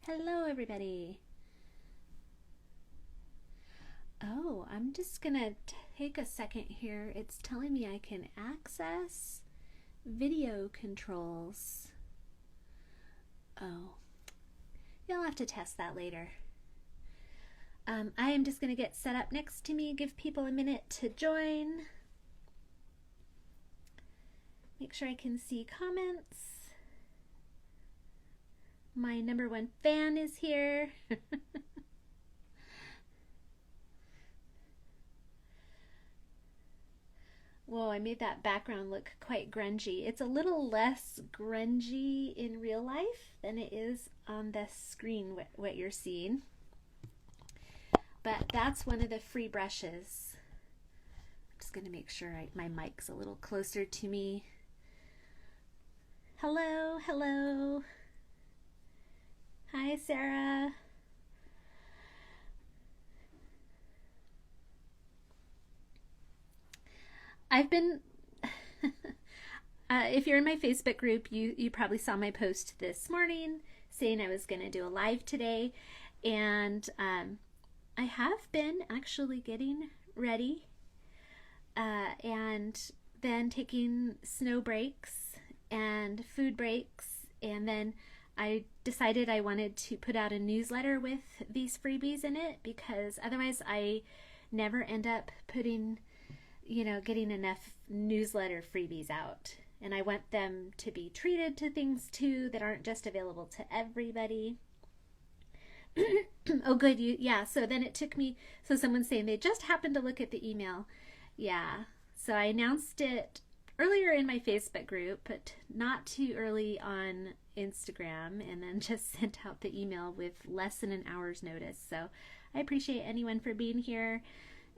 Hello, everybody. Oh, I'm just gonna take a second here. It's telling me I can access video controls. Oh, you'll have to test that later. I am just gonna get set up next to me, give people a minute to join. Make sure I can see comments. My number one fan is here. Whoa, I made that background look quite grungy. It's a little less grungy in real life than it is on the screen, what you're seeing. But that's one of the free brushes. I'm just going to make sure my mic's a little closer to me. Hello, hello. Hi, Sarah. I've been if you're in my Facebook group, you probably saw my post this morning saying I was going to do a live today, and I have been actually getting ready, and then taking snow breaks and food breaks, and then I decided I wanted to put out a newsletter with these freebies in it because otherwise I never end up getting enough newsletter freebies out. And I want them to be treated to things too that aren't just available to everybody. Oh, good. Yeah. So then it took me, so someone's saying they just happened to look at the email. Yeah. So I announced it earlier in my Facebook group, but not too early on Instagram, and then just sent out the email with less than an hour's notice. So I appreciate anyone for being here.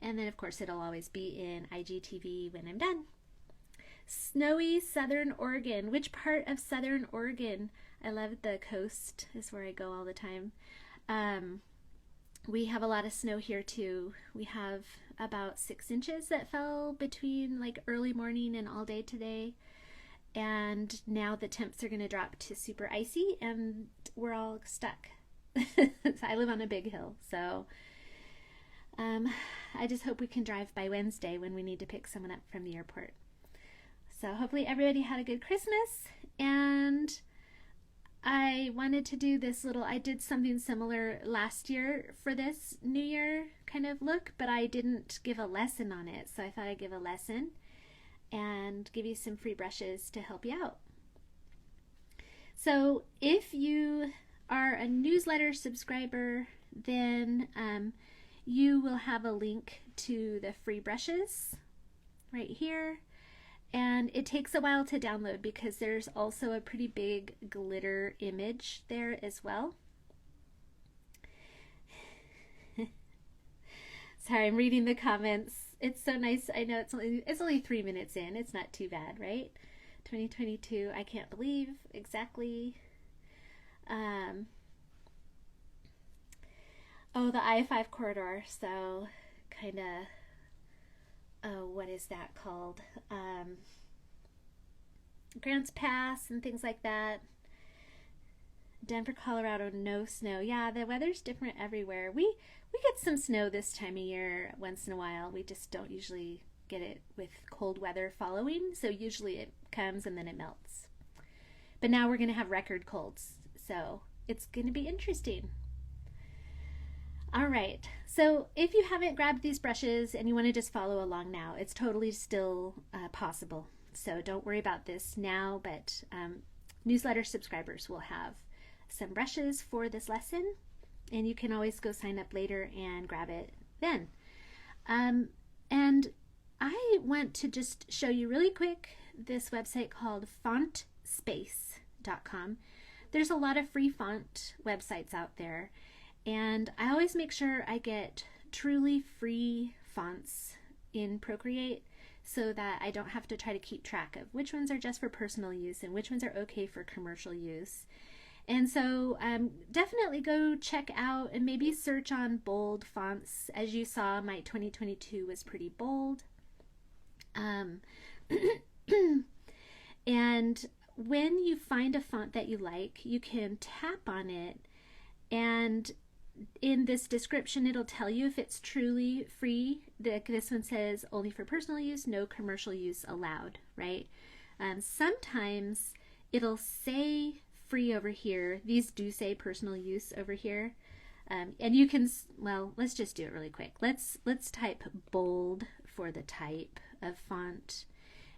And then, of course, it'll always be in IGTV when I'm done. Snowy Southern Oregon. Which part of Southern Oregon? I love the coast. Is where I go all the time. We have a lot of snow here too. We have about 6 inches that fell between like early morning and all day today. And now the temps are going to drop to super icy and we're all stuck. I live on a big hill, so I just hope we can drive by Wednesday when we need to pick someone up from the airport. So hopefully everybody had a good Christmas, and I wanted to do I did something similar last year for this New Year kind of look, but I didn't give a lesson on it, so I thought I'd give a lesson and give you some free brushes to help you out. So if you are a newsletter subscriber, then you will have a link to the free brushes right here. And it takes a while to download because there's also a pretty big glitter image there as well. Sorry, I'm reading the comments. It's so nice. I know it's only 3 minutes in. It's not too bad, right? 2022. I can't believe exactly. Oh, the I-5 corridor. So, kind of, what is that called? Grants Pass and things like that. Denver, Colorado, no snow. Yeah, the weather's different everywhere. We get some snow this time of year once in a while. We just don't usually get it with cold weather following. So usually it comes and then it melts. But now we're going to have record colds. So it's going to be interesting. All right, so if you haven't grabbed these brushes and you want to just follow along now, it's totally still possible. So don't worry about this now, but newsletter subscribers will have some brushes for this lesson, and you can always go sign up later and grab it then. And I want to just show you really quick this website called fontspace.com. There's a lot of free font websites out there. And I always make sure I get truly free fonts in Procreate so that I don't have to try to keep track of which ones are just for personal use and which ones are okay for commercial use. And so definitely go check out and maybe search on bold fonts. As you saw, my 2022 was pretty bold. And when you find a font that you like, you can tap on it And in this description, it'll tell you if it's truly free. This one says only for personal use, no commercial use allowed, right? Sometimes it'll say free over here. These do say personal use over here. And you can, well, let's just do it really quick. Let's type bold for the type of font.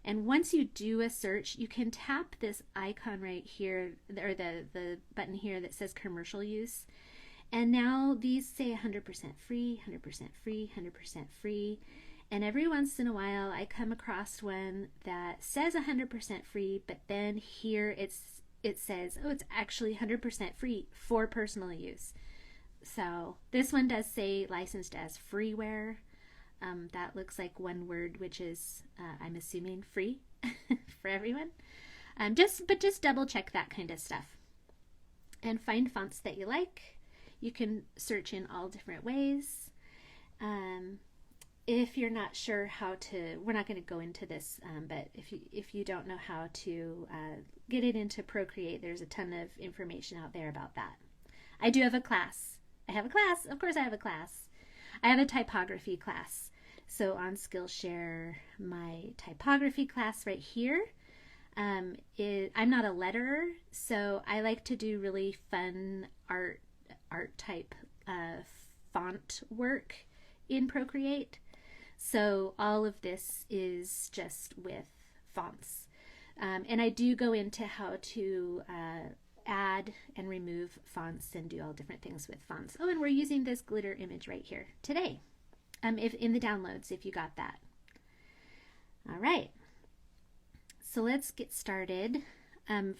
And once you do a search, you can tap this icon right here, or the button here that says commercial use. And now these say 100% free, 100% free, 100% free. And every once in a while I come across one that says 100% free, but then here it says, oh, it's actually 100% free for personal use. So this one does say licensed as freeware. That looks like one word, which is, I'm assuming, free for everyone. Just double check that kind of stuff. And find fonts that you like. You can search in all different ways. If you're not sure how to, we're not going to go into this, but if you don't know how to get it into Procreate, there's a ton of information out there about that. I do have a class. I have a class. Of course I have a class. I have a typography class. So on Skillshare, my typography class right here, I'm not a letterer, so I like to do really fun art type font work in Procreate. So all of this is just with fonts. And I do go into how to add and remove fonts and do all different things with fonts. Oh, and we're using this glitter image right here today. If in the downloads, if you got that. All right. So let's get started.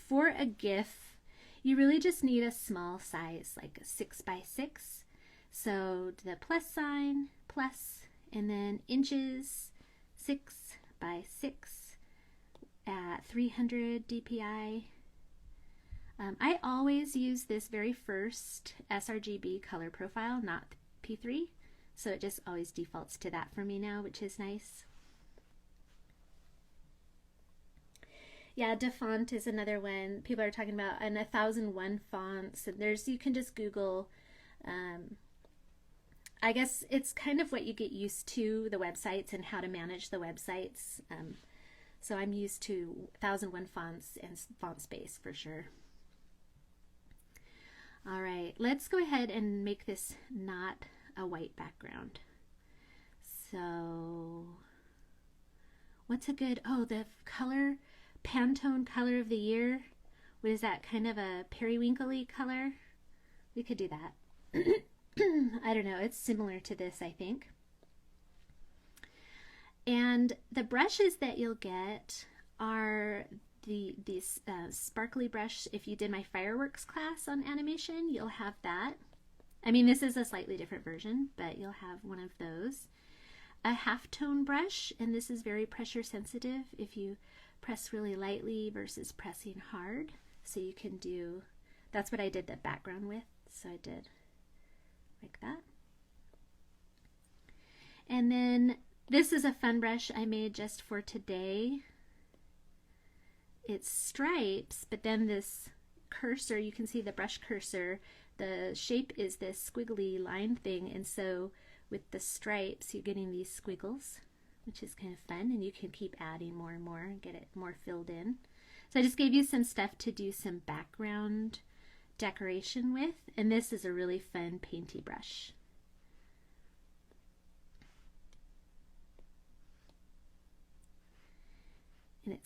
For a GIF, you really just need a small size, like a 6x6. So the plus sign, plus, and then inches, 6x6 at 300 dpi. I always use this very first sRGB color profile, not P3. So it just always defaults to that for me now, which is nice. Yeah, DaFont is another one. People are talking about, and 1001 fonts. And you can just Google. I guess it's kind of what you get used to, the websites and how to manage the websites. So I'm used to 1001 fonts and font space for sure. All right, let's go ahead and make this not a white background. So what's a good, oh, the color, Pantone color of the year. What is that, kind of a periwinkle-y color? We could do that. I don't know, it's similar to this, I think. And the brushes that you'll get are these sparkly brush. If you did my fireworks class on animation, you'll have that. I mean, this is a slightly different version, but you'll have one of those. A halftone brush, and this is very pressure sensitive if you press really lightly versus pressing hard. So you can do, that's what I did the background with. So I did like that. And then this is a fun brush I made just for today. It's stripes, but then this cursor, you can see the brush cursor, the shape is this squiggly line thing, and so with the stripes you're getting these squiggles, which is kind of fun, and you can keep adding more and more and get it more filled in. So I just gave you some stuff to do some background decoration with, and this is a really fun painty brush. And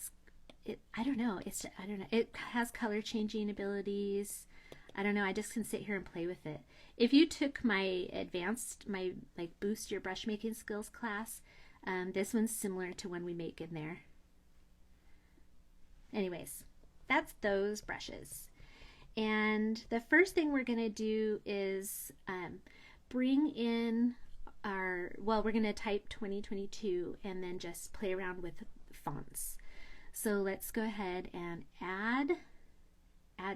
I don't know, it has color changing abilities. I don't know, I just can sit here and play with it. If you took my advanced, my like boost your brush making skills class, this one's similar to one we make in there. Anyways, that's those brushes. And the first thing we're gonna do is bring in our, well, we're gonna type 2022 and then just play around with fonts. So let's go ahead and add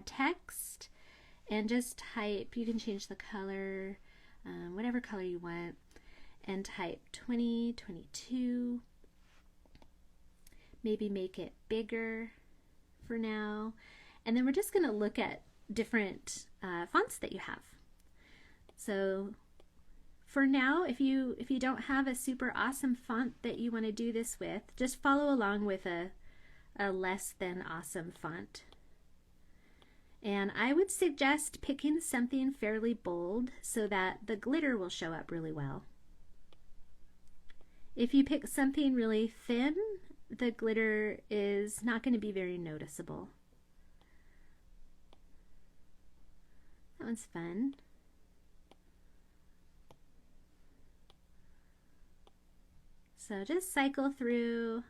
text and just type, you can change the color, whatever color you want, and type 2022. Maybe make it bigger for now. And then we're just gonna look at different fonts that you have. So for now, if you don't have a super awesome font that you want to do this with, just follow along with a less than awesome font. And I would suggest picking something fairly bold so that the glitter will show up really well. If you pick something really thin, the glitter is not going to be very noticeable. That one's fun. So just cycle through.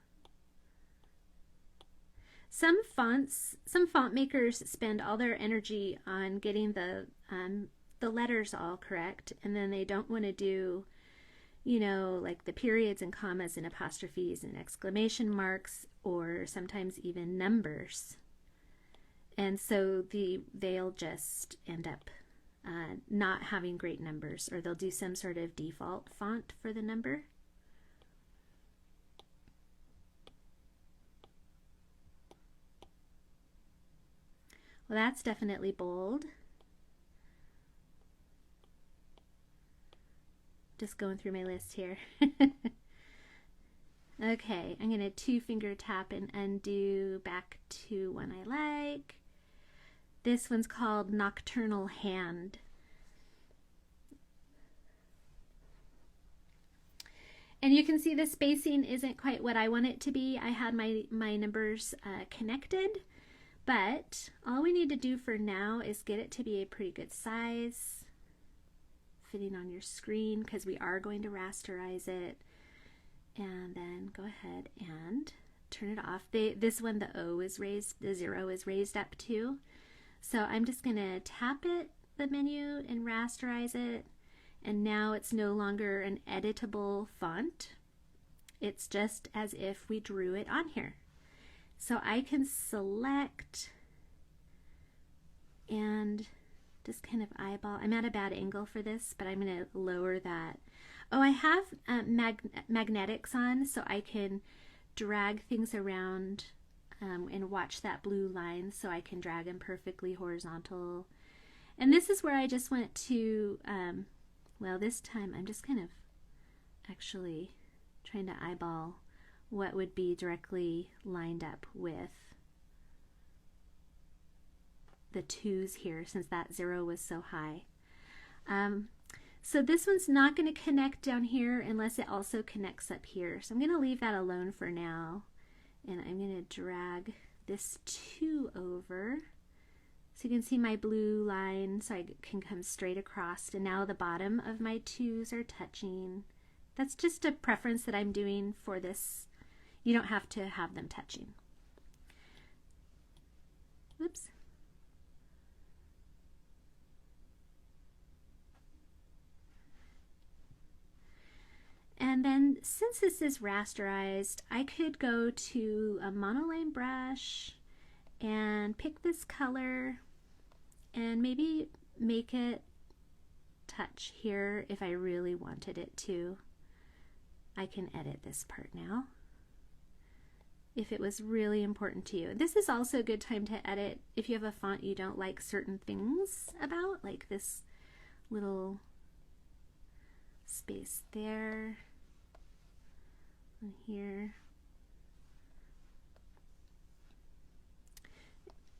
Some font makers spend all their energy on getting the letters all correct, and then they don't want to do, you know, like the periods and commas and apostrophes and exclamation marks, or sometimes even numbers. And so they'll just end up not having great numbers, or they'll do some sort of default font for the number. Well, that's definitely bold. Just going through my list here. Okay, I'm going to 2-finger tap and undo back to one I like. This one's called Nocturnal Hand. And you can see the spacing isn't quite what I want it to be. I had my numbers connected. But all we need to do for now is get it to be a pretty good size, fitting on your screen, because we are going to rasterize it. And then go ahead and turn it off. This one, the O is raised, the 0 is raised up too. So I'm just going to tap it, the menu, and rasterize it. And now it's no longer an editable font. It's just as if we drew it on here. So I can select and just kind of eyeball. I'm at a bad angle for this, but I'm going to lower that. Oh, I have magnetics on, so I can drag things around and watch that blue line, so I can drag them perfectly horizontal. And this is where I just want to, well, this time I'm just kind of actually trying to eyeball what would be directly lined up with the 2's here, since that 0 was so high. So this one's not going to connect down here unless it also connects up here. So I'm going to leave that alone for now. And I'm going to drag this 2 over. So you can see my blue line, so I can come straight across. And now the bottom of my 2's are touching. That's just a preference that I'm doing for this. You don't have to have them touching. Whoops. And then since this is rasterized, I could go to a monoline brush and pick this color and maybe make it touch here if I really wanted it to. I can edit this part now if it was really important to you. This is also a good time to edit if you have a font you don't like certain things about, like this little space there and here.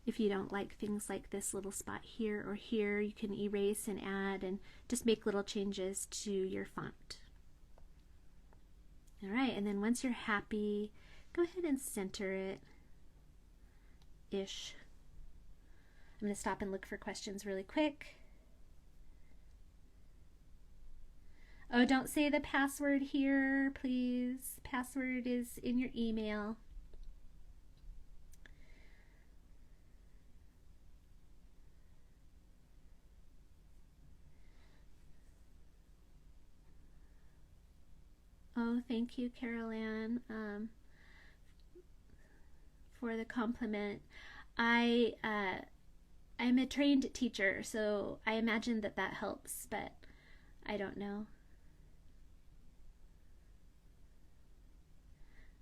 If you don't like things like this little spot here or here, you can erase and add and just make little changes to your font. All right, and then once you're happy, go ahead and center it ish. I'm going to stop and look for questions really quick. Oh, don't say the password here, please. Password is in your email. Oh, thank you, Carol Ann, for the compliment. I'm a trained teacher, so I imagine that that helps, but I don't know.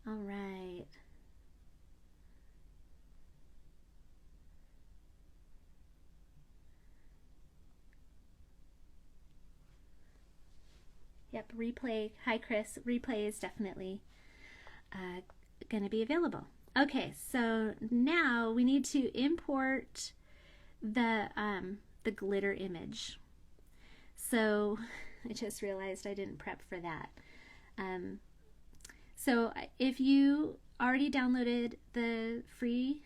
All right. Yep, replay. Hi, Chris. Replay is definitely going to be available. Okay, so now we need to import the glitter image. So I just realized I didn't prep for that. So if you already downloaded the free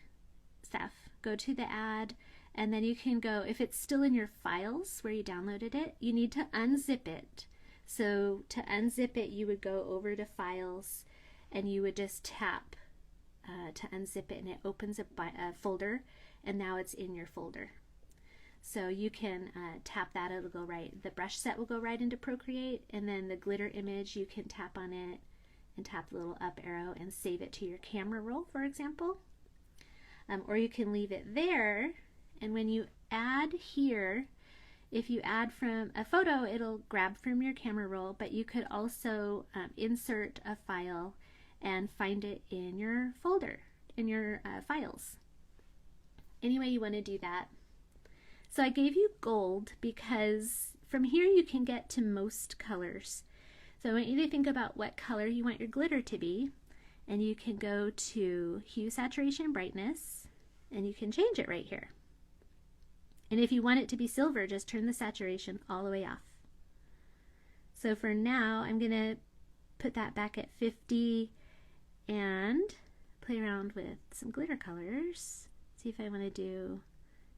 stuff, go to the ad, and then you can go, if it's still in your files where you downloaded it, you need to unzip it. So to unzip it, you would go over to Files, and you would just tap to unzip it, and it opens a folder, and now it's in your folder. So you can tap that, it'll go right. The brush set will go right into Procreate, and then the glitter image, you can tap on it and tap the little up arrow and save it to your camera roll, for example. Or you can leave it there, and when you add here, if you add from a photo, it'll grab from your camera roll, but you could also insert a file and find it in your folder, in your files. Any way you want to do that. So I gave you gold because from here you can get to most colors. So I want you to think about what color you want your glitter to be, and you can go to Hue, Saturation, Brightness, and you can change it right here. And if you want it to be silver, just turn the saturation all the way off. So for now, I'm going to put that back at 50 and play around with some glitter colors. See if I want to do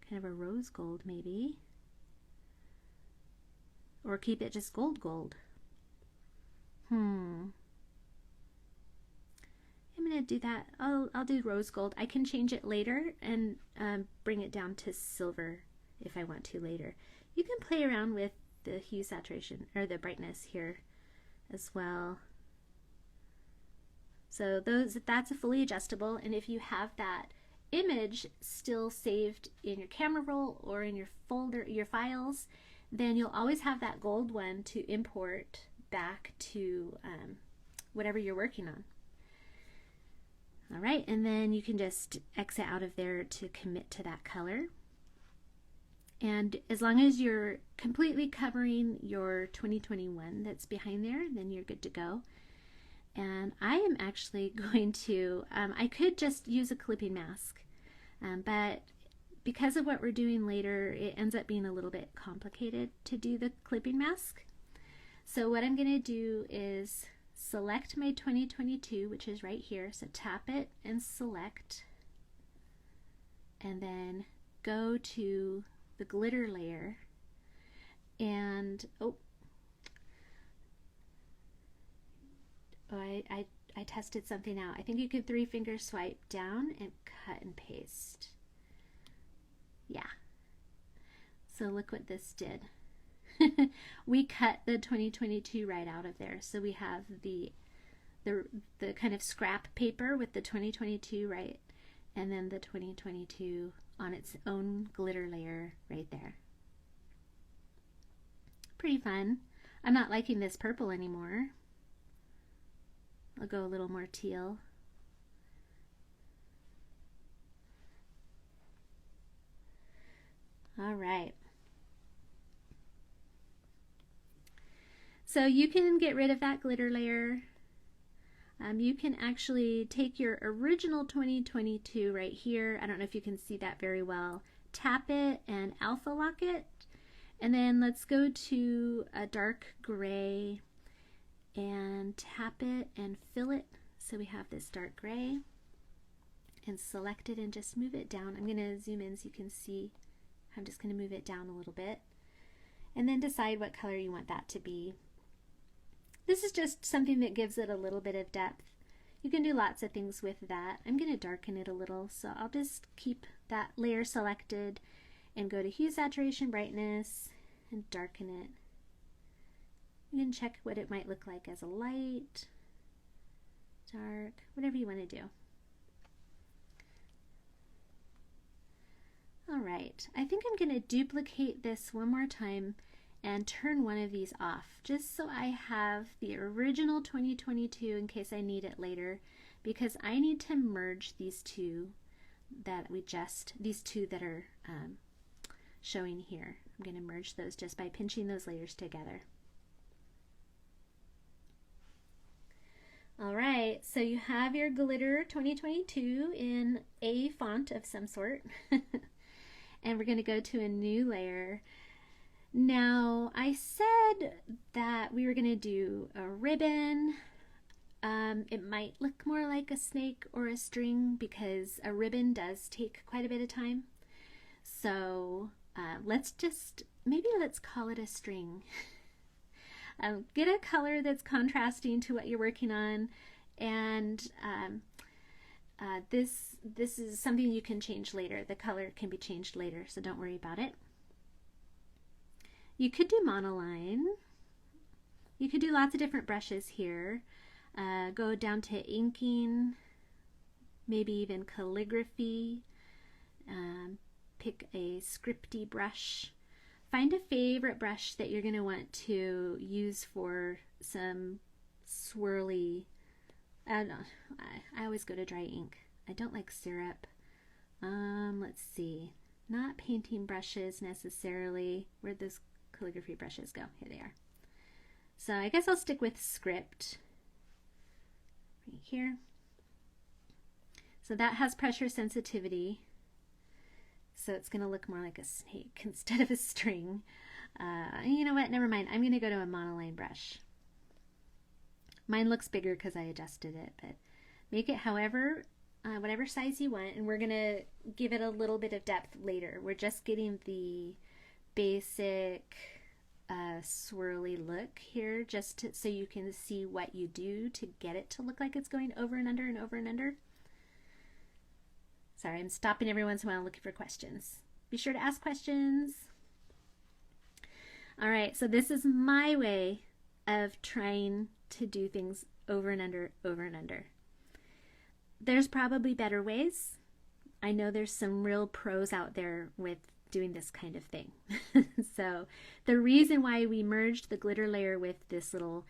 kind of a rose gold maybe. Or keep it just gold gold. I'm going to do that. I'll do rose gold. I can change it later and bring it down to silver if I want to later. You can play around with the hue, saturation, or the brightness here as well. So that's a fully adjustable, and if you have that image still saved in your camera roll or in your folder, your files, then you'll always have that gold one to import back to whatever you're working on. All right, and then you can just exit out of there to commit to that color. And as long as you're completely covering your 2021 that's behind there, then you're good to go. And I am actually going to, I could just use a clipping mask, but because of what we're doing later, it ends up being a little bit complicated to do the clipping mask. So what I'm going to do is select my 2022, which is right here. So tap it and select, and then go to the glitter layer, and I tested something out. I think you could 3-finger swipe down and cut and paste. Yeah. So look what this did. We cut the 2022 right out of there. So we have the kind of scrap paper with the 2022 right, and then the 2022 on its own glitter layer right there. Pretty fun. I'm not liking this purple anymore. I'll go a little more teal. All right. So you can get rid of that glitter layer. You can actually take your original 2022 right here. I don't know if you can see that very well. Tap it and alpha lock it. And then let's go to a dark gray and tap it and fill it. So we have this dark gray, and select it and just move it down. I'm going to zoom in so you can see. I'm just going to move it down a little bit, and then decide what color you want that to be. This is just something that gives it a little bit of depth. You can do lots of things with that. I'm going to darken it a little, so I'll just keep that layer selected and go to Hue, Saturation, Brightness, and darken it. You can check what it might look like as a light, dark, whatever you want to do. All right, I think I'm going to duplicate this one more time and turn one of these off, just so I have the original 2022 in case I need it later, because I need to merge these two that these two that are showing here. I'm going to merge those just by pinching those layers together. All right, so you have your glitter 2022 in a font of some sort. And we're going to go to a new layer. Now, I said that we were going to do a ribbon. It might look more like a snake or a string because a ribbon does take quite a bit of time. So let's call it a string. Get a color that's contrasting to what you're working on, and this is something you can change later. The color can be changed later, so don't worry about it. You could do monoline. You could do lots of different brushes here. Go down to inking, maybe even calligraphy. Pick a scripty brush. Find a favorite brush that you're going to want to use for some swirly. I always go to dry ink. I don't like syrup. Let's see. Not painting brushes necessarily. Where'd those calligraphy brushes go? Here they are. So I guess I'll stick with script. Right here. So that has pressure sensitivity. So it's going to look more like a snake instead of a string. You know what? Never mind. I'm going to go to a monoline brush. Mine looks bigger because I adjusted it, but make it whatever size you want, and we're going to give it a little bit of depth later. We're just getting the basic swirly look here so you can see what you do to get it to look like it's going over and under and over and under. Sorry, I'm stopping every once in a while looking for questions. Be sure to ask questions. All right, so this is my way of trying to do things over and under, over and under. There's probably better ways. I know there's some real pros out there with doing this kind of thing. So the reason why we merged the glitter layer with this little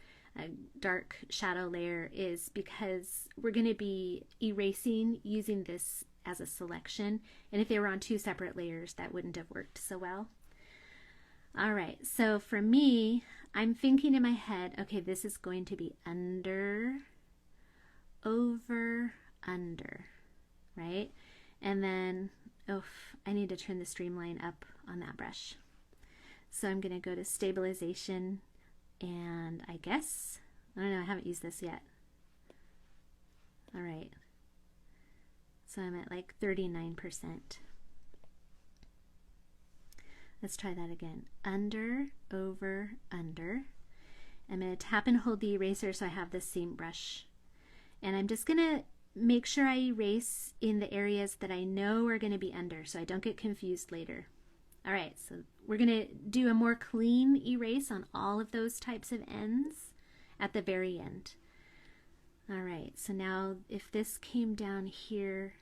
dark shadow layer is because we're going to be erasing using this as a selection, and if they were on two separate layers that wouldn't have worked so well. All right, so for me, I'm thinking in my head, okay, this is going to be under, over, under, right? And then, I need to turn the streamline up on that brush. So I'm going to go to stabilization, and I don't know, I haven't used this yet. All right. So I'm at like 39%. Let's try that again. Under, over, under. I'm going to tap and hold the eraser so I have the same brush. And I'm just going to make sure I erase in the areas that I know are going to be under so I don't get confused later. All right, so we're going to do a more clean erase on all of those types of ends at the very end. All right, so now if this came down here,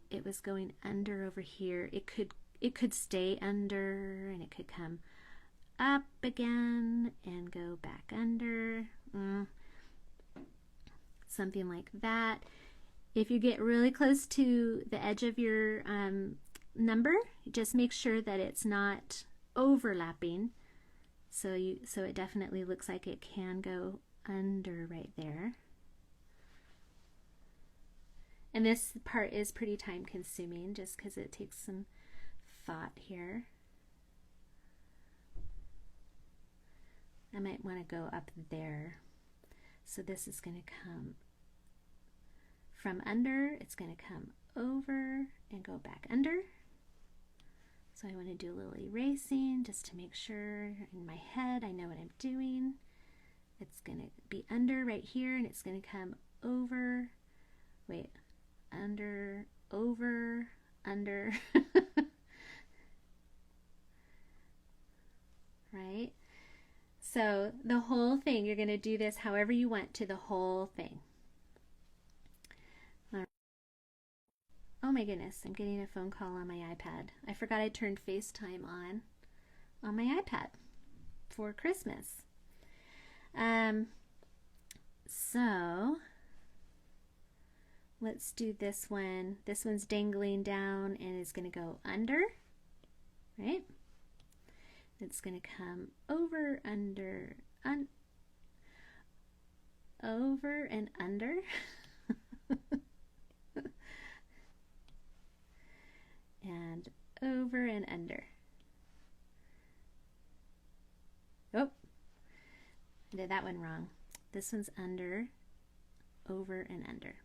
it was going under over here. It could stay under, and it could come up again and go back under. Something like that. If you get really close to the edge of your number, just make sure that it's not overlapping. So it definitely looks like it can go under right there. And this part is pretty time consuming just because it takes some thought here. I might want to go up there. So this is going to come from under, it's going to come over and go back under. So I want to do a little erasing just to make sure in my head I know what I'm doing. It's going to be under right here, and it's going to come over. Wait. Under, over, under. Right? So the whole thing, you're going to do this however you want to the whole thing. All right. Oh my goodness, I'm getting a phone call on my iPad. I forgot I turned FaceTime on my iPad for Christmas. So let's do this one. This one's dangling down and it's going to go under, right? It's going to come over, under, over and under. And over and under. Oh, I did that one wrong. This one's under, over and under.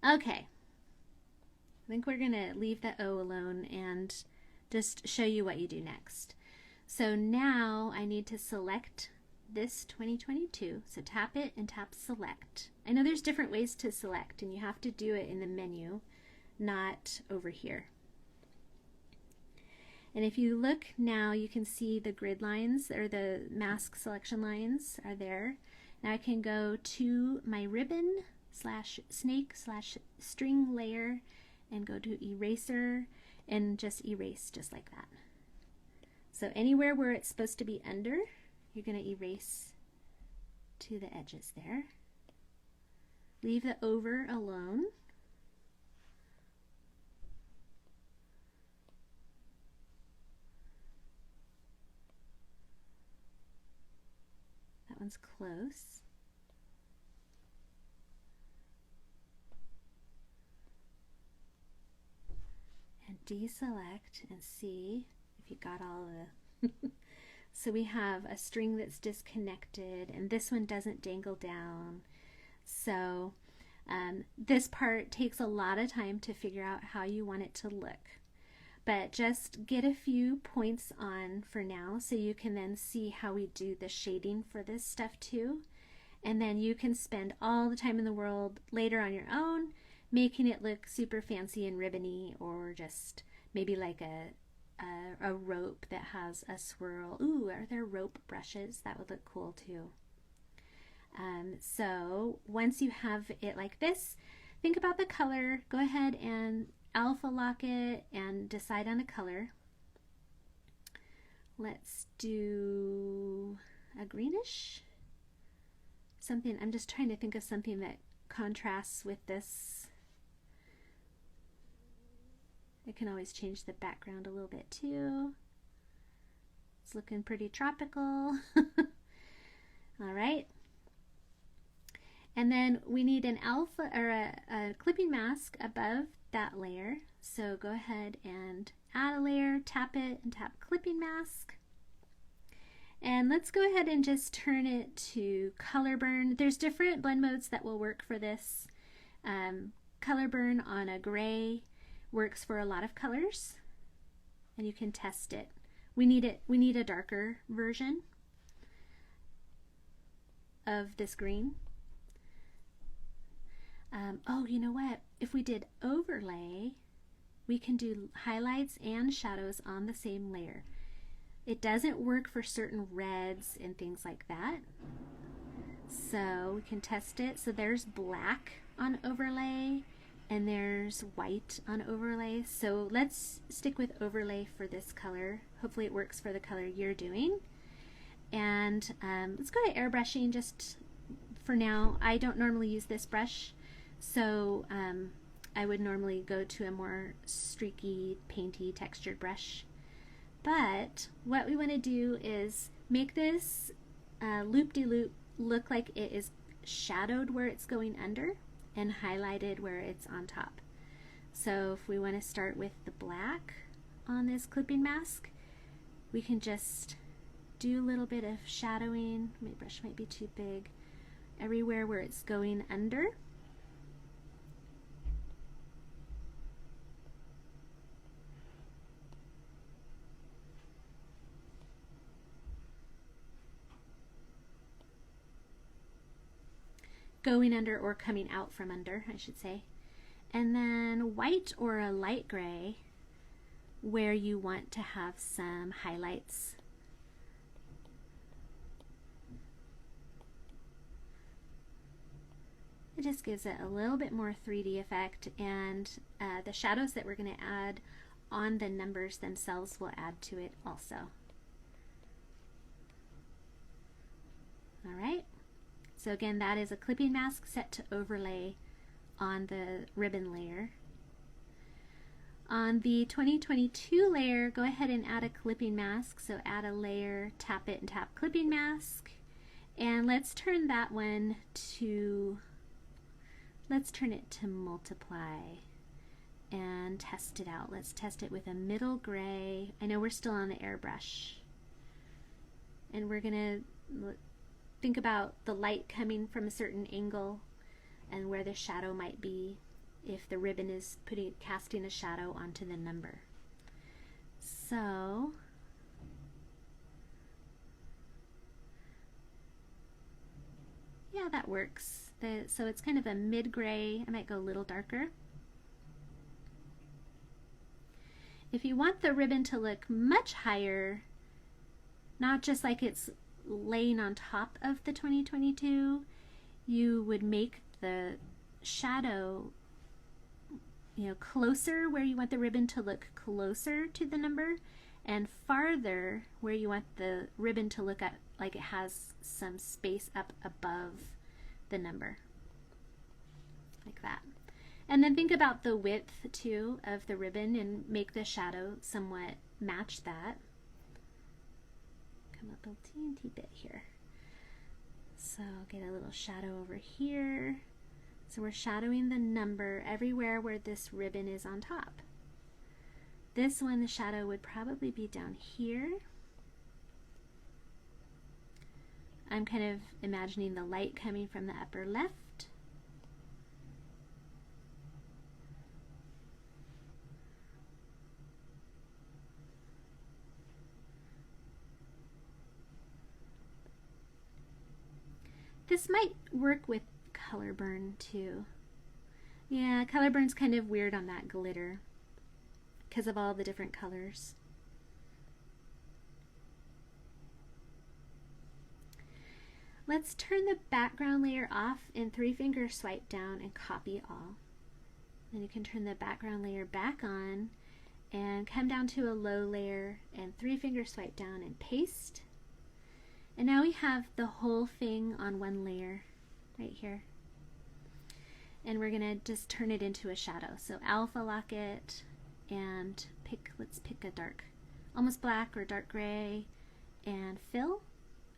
Okay, I think we're gonna leave the O alone and just show you what you do next. So now I need to select this 2022. So tap it and tap select. I know there's different ways to select and you have to do it in the menu, not over here. And if you look now, you can see the grid lines or the mask selection lines are there. Now I can go to my ribbon / snake / string layer and go to eraser and just erase just like that. So anywhere where it's supposed to be under, you're going to erase to the edges there. Leave the over alone. That one's close. And deselect and see if you got all the so we have a string that's disconnected and this one doesn't dangle down. So this part takes a lot of time to figure out how you want it to look. But just get a few points on for now so you can then see how we do the shading for this stuff too. And then you can spend all the time in the world later on your own making it look super fancy and ribbony, or just maybe like a rope that has a swirl. Ooh, are there rope brushes? That would look cool too. So once you have it like this, think about the color. Go ahead and alpha lock it and decide on a color. Let's do a greenish. Something, I'm just trying to think of something that contrasts with this. I can always change the background a little bit too. It's looking pretty tropical. All right. And then we need an alpha or a clipping mask above that layer. So go ahead and add a layer, tap it and tap clipping mask. And let's go ahead and just turn it to color burn. There's different blend modes that will work for this. Color burn on a gray works for a lot of colors, and you can test it. We need a darker version of this green. Oh, you know what? If we did overlay, we can do highlights and shadows on the same layer. It doesn't work for certain reds and things like that. So we can test it. So there's black on overlay and there's white on overlay. So let's stick with overlay for this color. Hopefully it works for the color you're doing. And let's go to airbrushing just for now. I don't normally use this brush, so I would normally go to a more streaky, painty, textured brush. But what we want to do is make this loop-de-loop look like it is shadowed where it's going under and highlighted where it's on top. So if we want to start with the black on this clipping mask, we can just do a little bit of shadowing. My brush might be too big. Everywhere where it's going under. Going under or coming out from under, I should say. And then white or a light gray where you want to have some highlights. It just gives it a little bit more 3D effect, and the shadows that we're going to add on the numbers themselves will add to it also. All right. So again, that is a clipping mask set to overlay on the ribbon layer. On the 2022 layer, go ahead and add a clipping mask. So add a layer, tap it and tap clipping mask. And let's turn that one to, let's turn it to multiply and test it out. Let's test it with a middle gray. I know we're still on the airbrush. And we're gonna think about the light coming from a certain angle and where the shadow might be if the ribbon is casting a shadow onto the number. So yeah, that works. So it's kind of a mid-gray. I might go a little darker. If you want the ribbon to look much higher, not just like it's laying on top of the 2022, you would make the shadow, you know, closer where you want the ribbon to look closer to the number, and farther where you want the ribbon to look at like it has some space up above the number, like that. And then think about the width too of the ribbon and make the shadow somewhat match that. Come up a teeny bit here. So get a little shadow over here. So we're shadowing the number everywhere where this ribbon is on top. This one, the shadow would probably be down here. I'm kind of imagining the light coming from the upper left. This might work with color burn too. Yeah, color burn's kind of weird on that glitter because of all the different colors. Let's turn the background layer off and 3-finger swipe down and copy all. Then you can turn the background layer back on and come down to a low layer and 3-finger swipe down and paste. And now we have the whole thing on one layer right here. And we're gonna just turn it into a shadow. So alpha lock it and let's pick a dark, almost black or dark gray, and fill,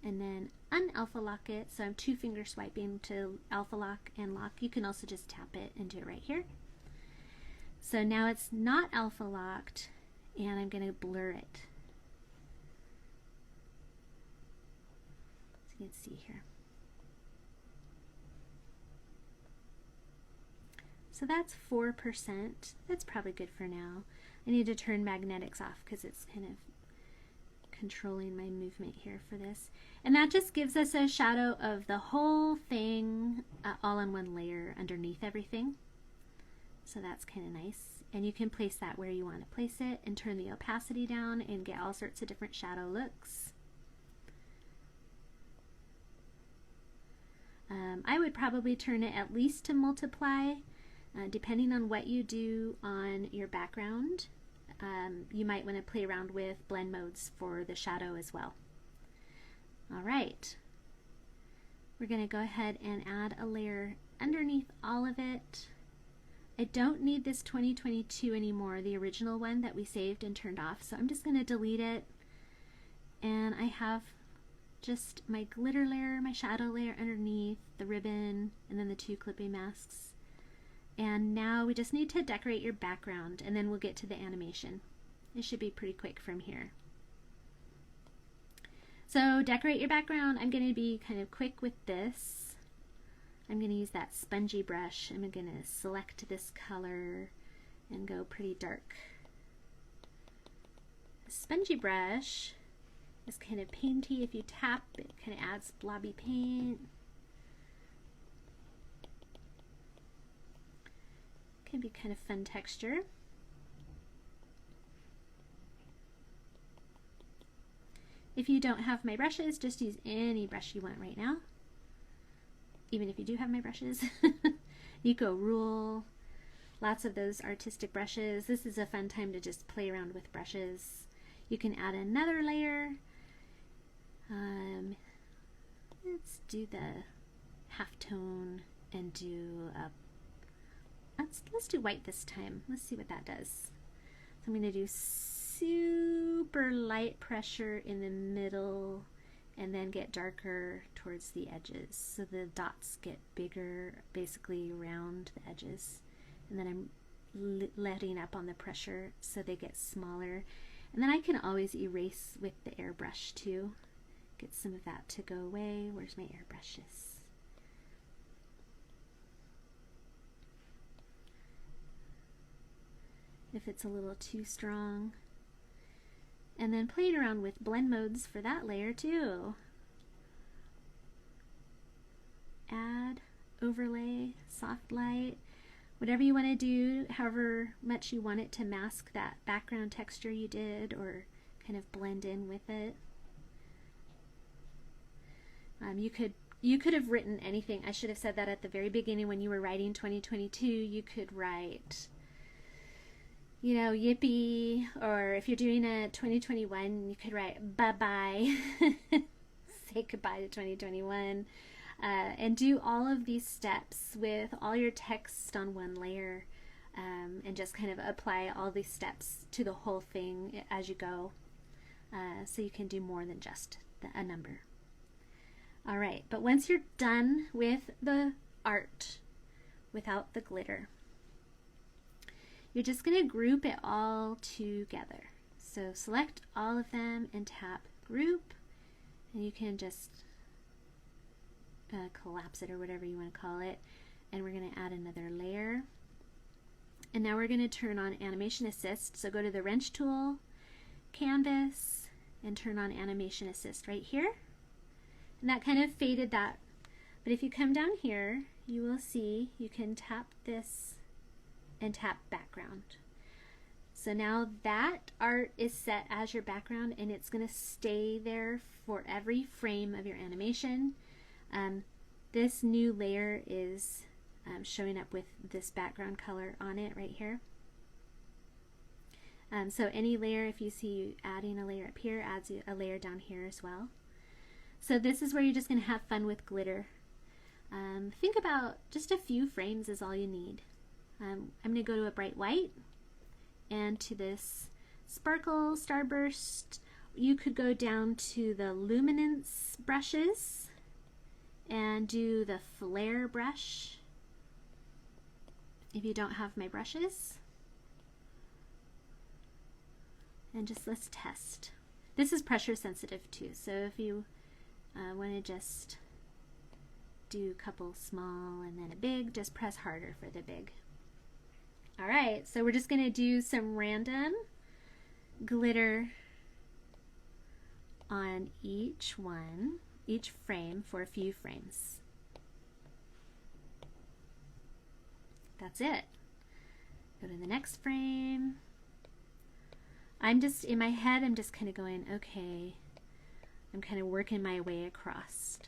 and then unalpha lock it. So I'm 2-finger swiping to alpha lock and lock. You can also just tap it and do it right here. So now it's not alpha locked, and I'm gonna blur it. You can see here. So that's 4%. That's probably good for now. I need to turn magnetics off because it's kind of controlling my movement here for this. And that just gives us a shadow of the whole thing all on one layer underneath everything. So that's kind of nice. And you can place that where you want to place it and turn the opacity down and get all sorts of different shadow looks. I would probably turn it at least to multiply, depending on what you do on your background. You might want to play around with blend modes for the shadow as well. All right, we're going to go ahead and add a layer underneath all of it. I don't need this 2022 anymore, the original one that we saved and turned off, so I'm just going to delete it. And I have just my glitter layer, my shadow layer underneath, the ribbon, and then the 2 clipping masks. And now we just need to decorate your background, and then we'll get to the animation. It should be pretty quick from here. So decorate your background. I'm going to be kind of quick with this. I'm going to use that spongy brush. I'm going to select this color and go pretty dark. The spongy brush is kind of painty. If you tap, it kind of adds blobby paint. Can be kind of fun texture. If you don't have my brushes, just use any brush you want right now. Even if you do have my brushes. Eco Rule, lots of those artistic brushes. This is a fun time to just play around with brushes. You can add another layer. Let's do the halftone and do a, let's do white this time. Let's see what that does. So I'm going to do super light pressure in the middle and then get darker towards the edges. So the dots get bigger basically around the edges. And then I'm letting up on the pressure so they get smaller. And then I can always erase with the airbrush too. Get some of that to go away. Where's my airbrushes? If it's a little too strong. And then playing around with blend modes for that layer too. Add, overlay, soft light, whatever you want to do, however much you want it to mask that background texture you did or kind of blend in with it. You could have written anything. I should have said that at the very beginning when you were writing 2022. You could write, you know, yippee, or if you're doing a 2021, you could write bye-bye, say goodbye to 2021, and do all of these steps with all your text on one layer, and just kind of apply all these steps to the whole thing as you go, so you can do more than just a number. All right, but once you're done with the art without the glitter, you're just going to group it all together. So select all of them and tap group, and you can just collapse it or whatever you want to call it. And we're going to add another layer. And now we're going to turn on Animation Assist. So go to the wrench tool, Canvas, and turn on Animation Assist right here. And that kind of faded that. But if you come down here, you will see you can tap this and tap background. So now that art is set as your background, and it's going to stay there for every frame of your animation. This new layer is showing up with this background color on it right here. So any layer, if you see adding a layer up here, adds a layer down here as well. So this is where you're just going to have fun with glitter. Think about just a few frames is all you need. I'm going to go to a bright white, and to this sparkle starburst, you could go down to the luminance brushes and do the flare brush if you don't have my brushes. And just let's test. This is pressure sensitive too, so if you want to just do a couple small and then a big, just press harder for the big. Alright, so we're just going to do some random glitter on each frame for a few frames. That's it. Go to the next frame. I'm just, in my head, I'm just kind of going, okay, I'm kind of working my way across.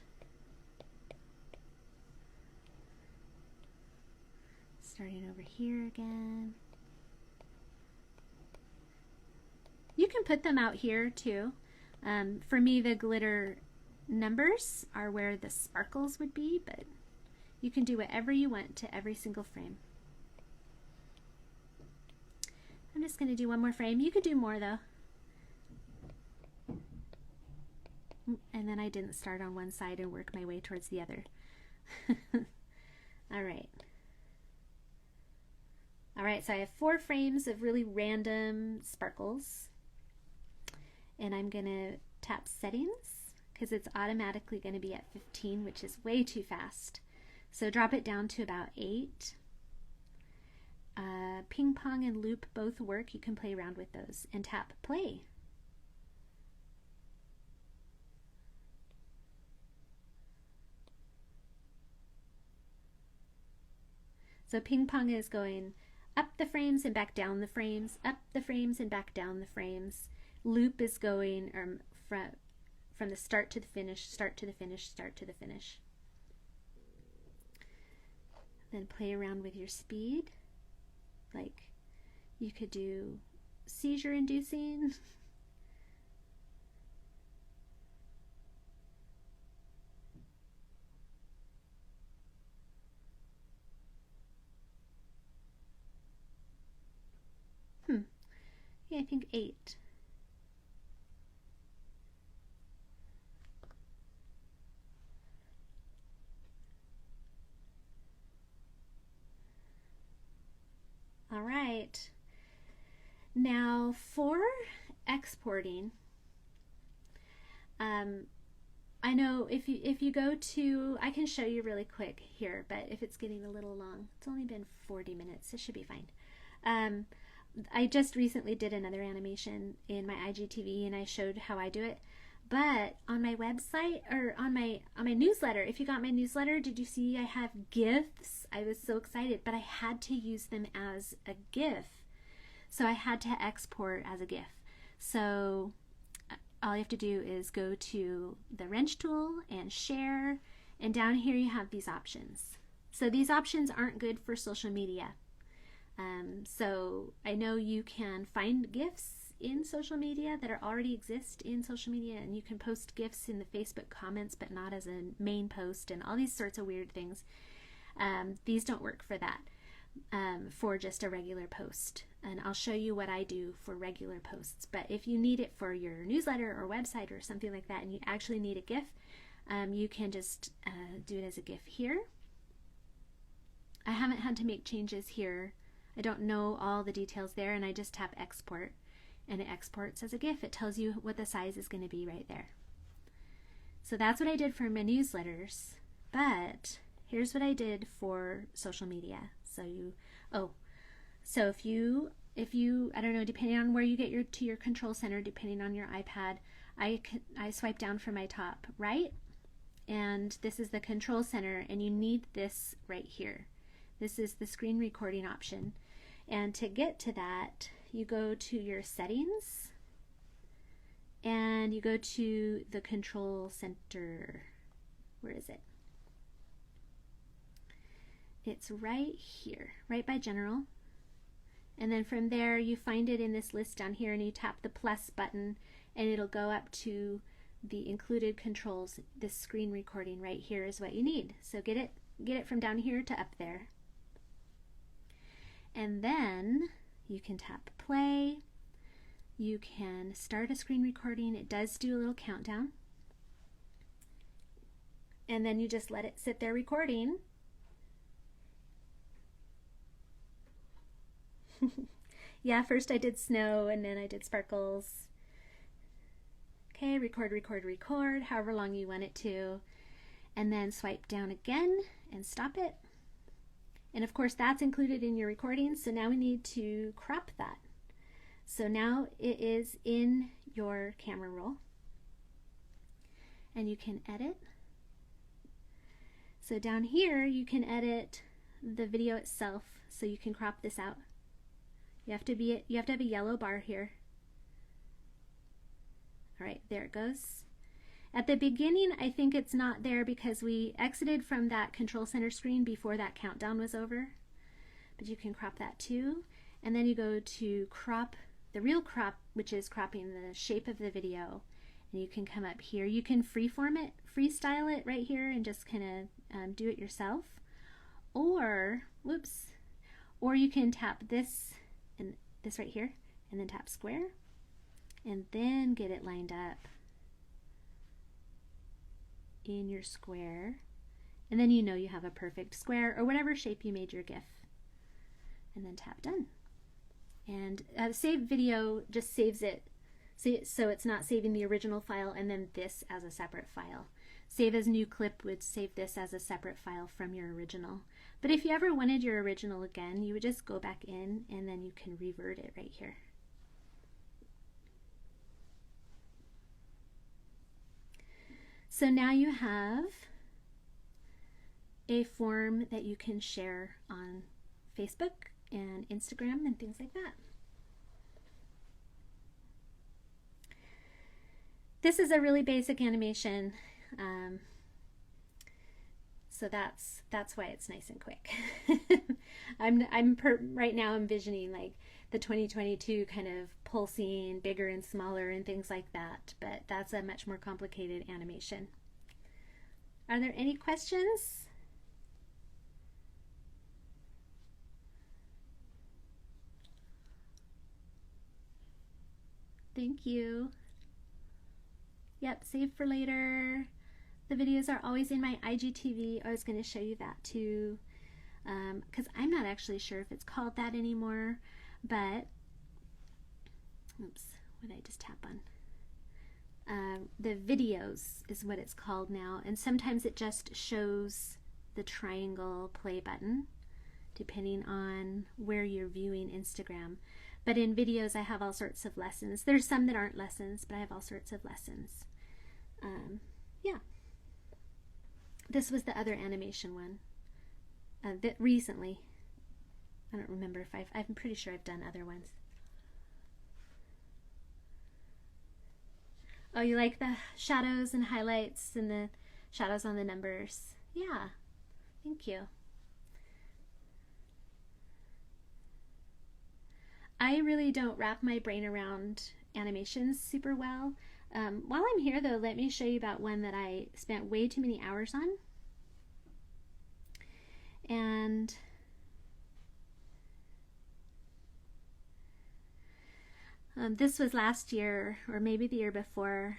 Starting over here again. You can put them out here too. For me, the glitter numbers are where the sparkles would be, but you can do whatever you want to every single frame. I'm just going to do one more frame. You could do more though. And then I didn't start on one side and work my way towards the other. All right. Alright, so I have 4 frames of really random sparkles, and I'm going to tap settings because it's automatically going to be at 15, which is way too fast. So drop it down to about 8. Ping pong and loop both work. You can play around with those and tap play. So ping pong is going up the frames and back down the frames, up the frames and back down the frames. Loop is going from the start to the finish, start to the finish, start to the finish. Then play around with your speed. Like you could do seizure inducing. Yeah, I think 8. Now for exporting, I know if you go to, I can show you really quick here, but if it's getting a little long, it's only been 40 minutes, it should be fine. I just recently did another animation in my IGTV and I showed how I do it. But on my website, or on my newsletter, if you got my newsletter, did you see I have GIFs? I was so excited, but I had to use them as a GIF. So I had to export as a GIF. So all you have to do is go to the wrench tool and share, and down here you have these options. So these options aren't good for social media. So I know you can find GIFs in social media that already exist in social media, and you can post GIFs in the Facebook comments, but not as a main post, and all these sorts of weird things. These don't work for that, for just a regular post. And I'll show you what I do for regular posts. But if you need it for your newsletter or website or something like that, and you actually need a GIF, you can just do it as a GIF here. I haven't had to make changes here. I don't know all the details there, and I just tap export, and it exports as a GIF. It tells you what the size is going to be right there. So that's what I did for my newsletters, but here's what I did for social media. So if you, I don't know, depending on where you get to your control center, depending on your iPad, I swipe down from my top right, and this is the control center, and you need this right here. This is the screen recording option. And to get to that, you go to your settings and you go to the control center. Where is it? It's right here, right by general. And then from there, you find it in this list down here, and you tap the plus button and it'll go up to the included controls. This screen recording right here is what you need. So get it from down here to up there. And then you can tap play. You can start a screen recording. It does do a little countdown. And then you just let it sit there recording. Yeah, first I did snow and then I did sparkles. Okay, record, record, record, however long you want it to. And then swipe down again and stop it. And of course that's included in your recording, so now we need to crop that. So now it is in your camera roll. And you can edit. So down here you can edit the video itself, so you can crop this out. You have to have a yellow bar here. All right, there it goes. At the beginning, I think it's not there because we exited from that control center screen before that countdown was over. But you can crop that too. And then you go to crop, the real crop, which is cropping the shape of the video. And you can come up here. You can freeform it, freestyle it right here and just kind of do it yourself. Or, whoops, or you can tap this and this right here and then tap square and then get it lined up in your square, and then you know you have a perfect square or whatever shape you made your GIF, and then tap done. And save video just saves it, so it's not saving the original file and then this as a separate file. Save as new clip would save this as a separate file from your original. But if you ever wanted your original again, you would just go back in and then you can revert it right here. So now you have a form that you can share on Facebook and Instagram and things like that. This is a really basic animation, so that's why it's nice and quick. Right now envisioning like the 2022 kind of pulsing bigger and smaller and things like that, but that's a much more complicated animation. Are there any questions? Thank you. Yep, save for later. The videos are always in my IGTV. I was going to show you that too, because I'm not actually sure if it's called that anymore, but Oops, what did I just tap on? The videos is what it's called now, and sometimes it just shows the triangle play button depending on where you're viewing Instagram. But in videos I have all sorts of lessons. There's some that aren't lessons, but I have all sorts of lessons. Yeah. This was the other animation one that recently. I don't remember if I'm pretty sure I've done other ones. Oh, you like the shadows and highlights and the shadows on the numbers? Yeah, thank you. I really don't wrap my brain around animations super well. While I'm here though, let me show you about one that I spent way too many hours on. And this was last year or maybe the year before.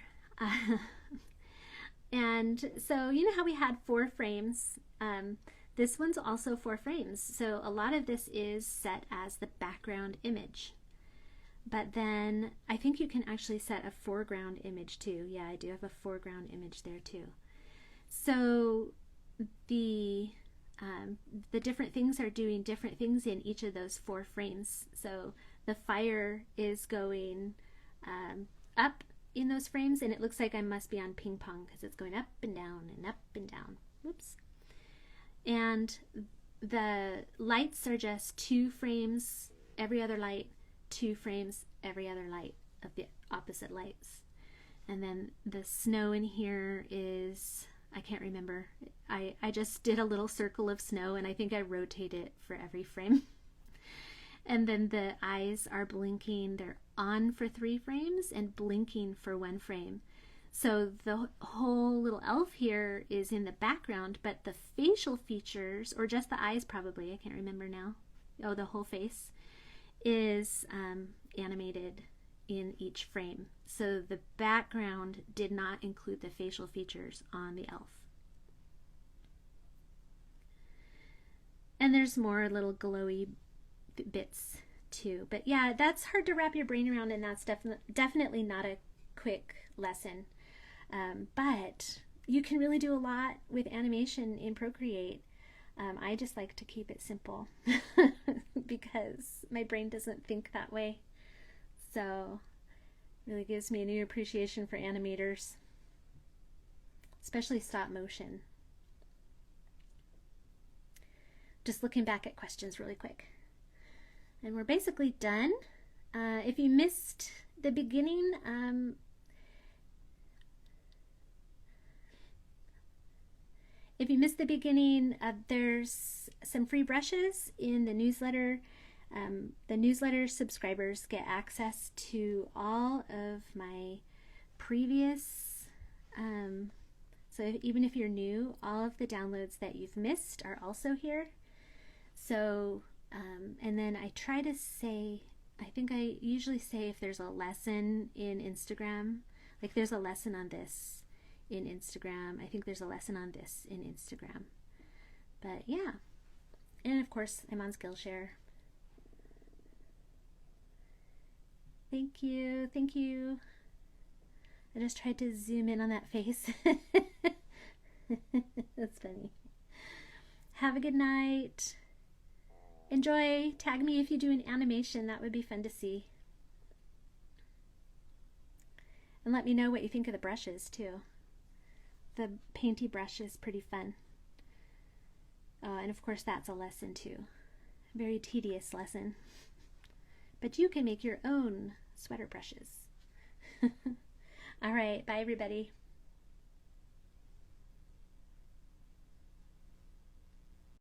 And so you know how we had 4 frames? This one's also 4 frames. So a lot of this is set as the background image. But then I think you can actually set a foreground image too. Yeah, I do have a foreground image there too. So the different things are doing different things in each of those 4 frames. So the fire is going up in those frames, and it looks like I must be on ping pong because it's going up and down and up and down. Whoops. And the lights are just 2 frames every other light, 2 frames every other light of the opposite lights. And then the snow in here is, I can't remember. I just did a little circle of snow, and I think I rotate it for every frame. And then the eyes are blinking. They're on for 3 frames and blinking for 1 frame. So the whole little elf here is in the background, but the facial features, or just the eyes probably, I can't remember now. Oh, the whole face is animated in each frame. So the background did not include the facial features on the elf. And there's more little glowy bits too. But yeah, that's hard to wrap your brain around, and that's definitely not a quick lesson. But you can really do a lot with animation in Procreate. I just like to keep it simple because my brain doesn't think that way. So it really gives me a new appreciation for animators, especially stop motion. Just looking back at questions really quick. And we're basically done. If you missed the beginning, there's some free brushes in the newsletter. The newsletter subscribers get access to all of my previous, so even if you're new, all of the downloads that you've missed are also here. So, and then I try to say, I think I usually say if there's a lesson in Instagram, like there's a lesson on this in Instagram. I think there's a lesson on this in Instagram. But yeah. And of course, I'm on Skillshare. Thank you. Thank you. I just tried to zoom in on that face. That's funny. Have a good night. Enjoy. Tag me if you do an animation. That would be fun to see. And let me know what you think of the brushes too. The painty brush is pretty fun. And of course that's a lesson too. Very tedious lesson. But you can make your own sweater brushes. All right, bye everybody.